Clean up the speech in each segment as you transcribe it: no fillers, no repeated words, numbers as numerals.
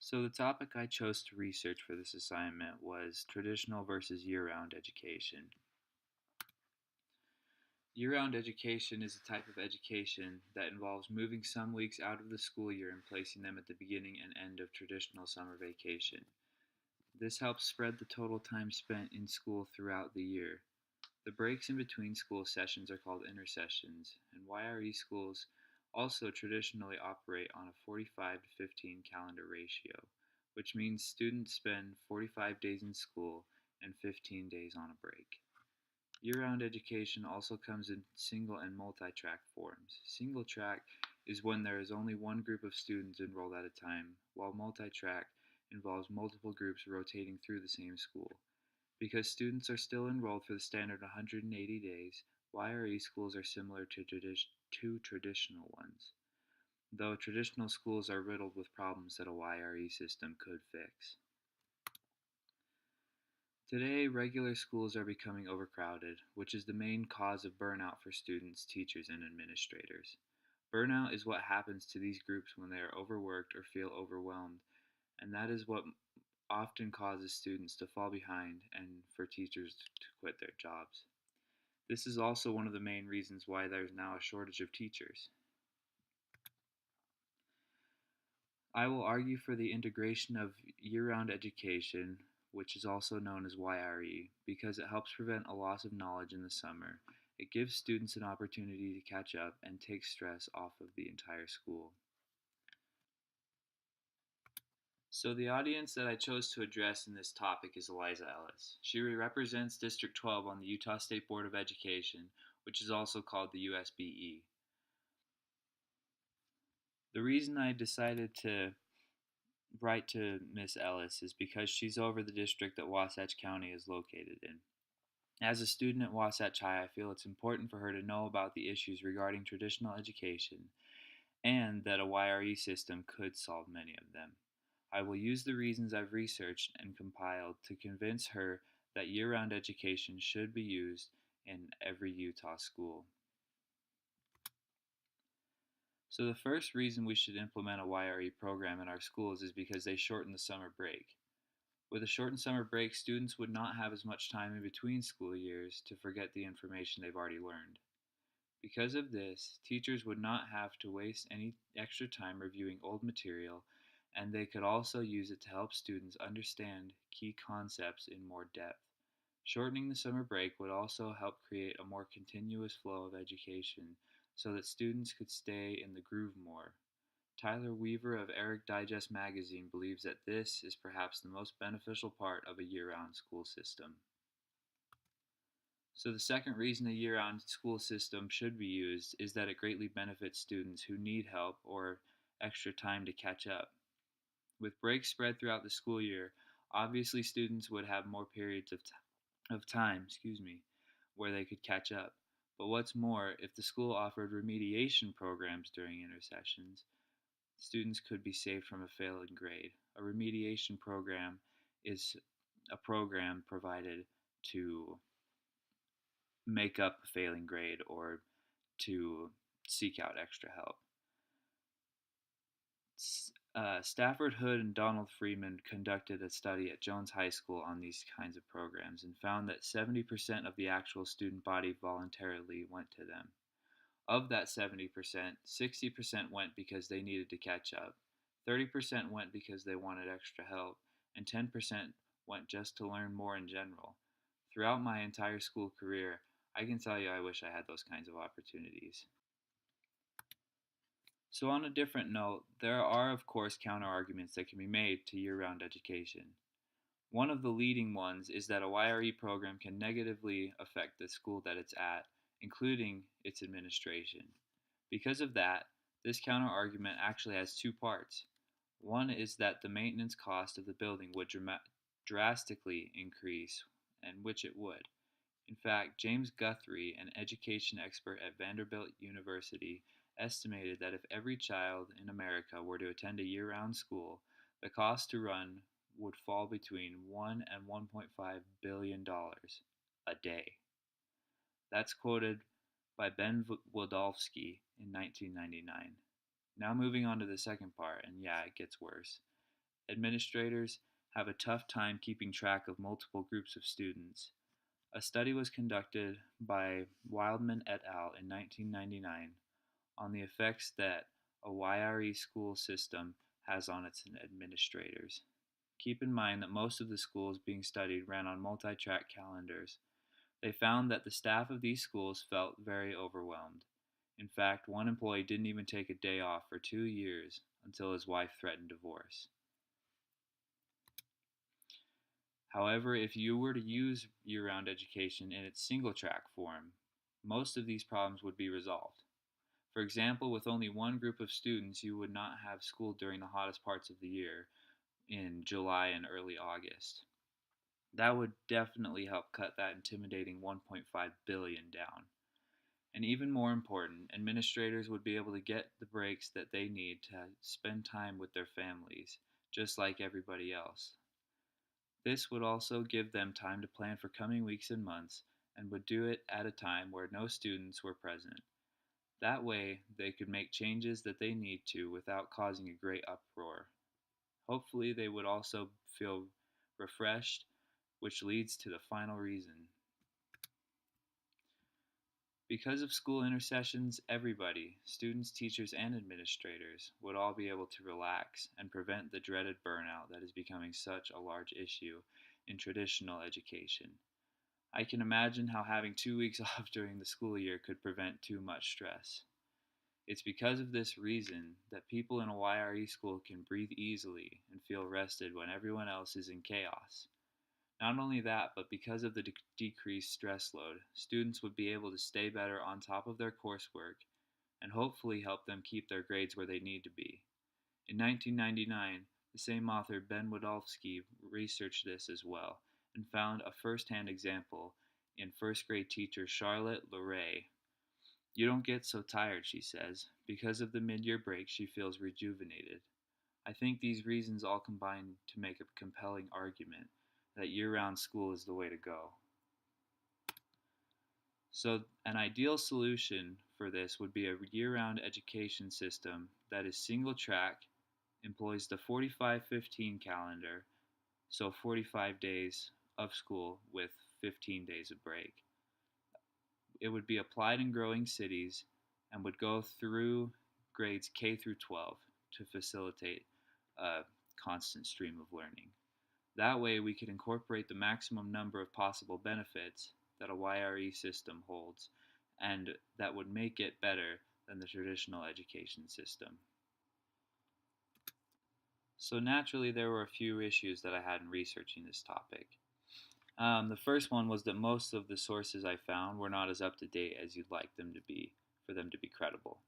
So, the topic I chose to research for this assignment was traditional versus year round education. Year round education is a type of education that involves moving some weeks out of the school year and placing them at the beginning and end of traditional summer vacation. This helps spread the total time spent in school throughout the year. The breaks in between school sessions are called intersessions, and YRE schools also traditionally operate on a 45 to 15 calendar ratio, which means students spend 45 days in school and 15 days on a break. Year round education also comes in single and multi track forms. Single track is when there is only one group of students enrolled at a time, while multi track involves multiple groups rotating through the same school. Because students are still enrolled for the standard 180 days, YRE schools are similar to traditional ones, though traditional schools are riddled with problems that a YRE system could fix. Today, regular schools are becoming overcrowded, which is the main cause of burnout for students, teachers, and administrators. Burnout is what happens to these groups when they are overworked or feel overwhelmed, and that is what often causes students to fall behind and for teachers to quit their jobs. This is also one of the main reasons why there's now a shortage of teachers. I will argue for the integration of year round education, which is also known as YRE, because it helps prevent a loss of knowledge in the summer. It gives students an opportunity to catch up and take stress off of the entire school. So, the audience that I chose to address in this topic is Eliza Ellis. She represents District 12 on the Utah State Board of Education, which is also called the USBE. The reason I decided to write to Miss Ellis is because she's over the district that Wasatch County is located in. As a student at Wasatch High, I feel it's important for her to know about the issues regarding traditional education and that a YRE system could solve many of them. I will use the reasons I've researched and compiled to convince her that year round education should be used in every Utah school. So, the first reason we should implement a YRE program in our schools is because they shorten the summer break. With a shortened summer break, students would not have as much time in between school years to forget the information they've already learned. Because of this, teachers would not have to waste any extra time reviewing old material, and they could also use it to help students understand key concepts in more depth. Shortening the summer break would also help create a more continuous flow of education so that students could stay in the groove more. Tyler Weaver of Eric Digest magazine believes that this is perhaps the most beneficial part of a year round school system. So, the second reason a year round school system should be used is that it greatly benefits students who need help or extra time to catch up. With breaks spread throughout the school year, obviously students would have more periods of time, where they could catch up. But what's more, if the school offered remediation programs during intersessions, students could be saved from a failing grade. A remediation program is a program provided to make up a failing grade or to seek out extra help. Stafford Hood and Donald Freeman conducted a study at Jones High School on these kinds of programs and found that 70% of the actual student body voluntarily went to them. Of that 70%, 60% went because they needed to catch up, 30% went because they wanted extra help, and 10% went just to learn more in general. Throughout my entire school career, I can tell you I wish I had those kinds of opportunities. So, on a different note, there are, of course, counter arguments that can be made to year round education. One of the leading ones is that a YRE program can negatively affect the school that it's at, including its administration. Because of that, this counter argument actually has two parts. One is that the maintenance cost of the building would drastically increase, and which it would. In fact, James Guthrie, an education expert at Vanderbilt University, estimated that if every child in America were to attend a year round school, the cost to run would fall between $1 and $1.5 billion a day. That's quoted by Ben Wildavsky in 1999. Now, moving on to the second part, and yeah, it gets worse. Administrators have a tough time keeping track of multiple groups of students. A study was conducted by Wildman et al. In 1999 on the effects that a YRE school system has on its administrators. Keep in mind that most of the schools being studied ran on multi-track calendars. They found that the staff of these schools felt very overwhelmed. In fact, one employee didn't even take a day off for 2 years until his wife threatened divorce. However, if you were to use year-round education in its single-track form, most of these problems would be resolved. For example, with only one group of students, you would not have school during the hottest parts of the year in July and early August. That would definitely help cut that intimidating 1.5 billion down. And even more important, administrators would be able to get the breaks that they need to spend time with their families, just like everybody else. This would also give them time to plan for coming weeks and months, and would do it at a time where no students were present. That way, they could make changes that they need to without causing a great uproar. Hopefully, they would also feel refreshed, which leads to the final reason. Because of school intersessions, everybody, students, teachers, and administrators, would all be able to relax and prevent the dreaded burnout that is becoming such a large issue in traditional education. I can imagine how having 2 weeks off during the school year could prevent too much stress. It's because of this reason that people in a YRE school can breathe easily and feel rested when everyone else is in chaos. Not only that, but because of the decreased stress load, students would be able to stay better on top of their coursework and hopefully help them keep their grades where they need to be. In 1999, the same author Ben Wadowski researched this as well and found a first-hand example in first grade teacher Charlotte Leray. You don't get so tired, she says. Because of the mid-year break, she feels rejuvenated. I think these reasons all combine to make a compelling argument that year-round school is the way to go. So, an ideal solution for this would be a year-round education system that is single-track, employs the 45-15 calendar, so 45 days of school with 15 days of break. It would be applied in growing cities and would go through grades K through 12 to facilitate a constant stream of learning. That way, we could incorporate the maximum number of possible benefits that a YRE system holds, and that would make it better than the traditional education system. So naturally, there were a few issues that I had in researching this topic. The first one was that most of the sources I found were not as up to date as you'd like them to be for them to be credible.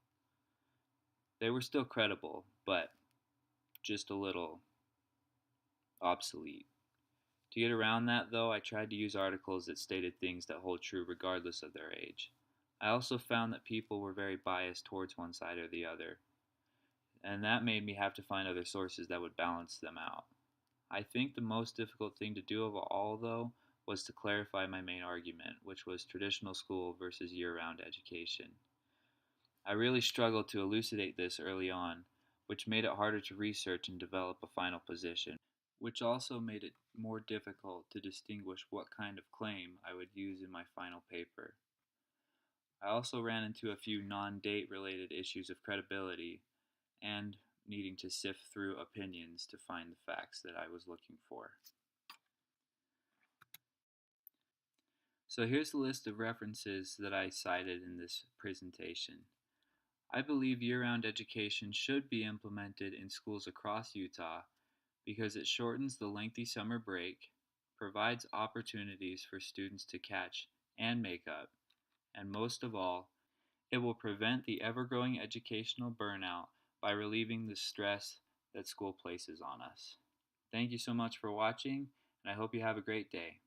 They were still credible, but just a little obsolete. To get around that, though, I tried to use articles that stated things that hold true regardless of their age. I also found that people were very biased towards one side or the other, and that made me have to find other sources that would balance them out. I think the most difficult thing to do of all, though, was to clarify my main argument, which was traditional school versus year-round education. I really struggled to elucidate this early on, which made it harder to research and develop a final position, which also made it more difficult to distinguish what kind of claim I would use in my final paper. I also ran into a few non-date related issues of credibility and needing to sift through opinions to find the facts that I was looking for. So here's the list of references that I cited in this presentation. I believe year-round education should be implemented in schools across Utah because it shortens the lengthy summer break, provides opportunities for students to catch and make up, and most of all, it will prevent the ever-growing educational burnout by relieving the stress that school places on us. Thank you so much for watching, and I hope you have a great day.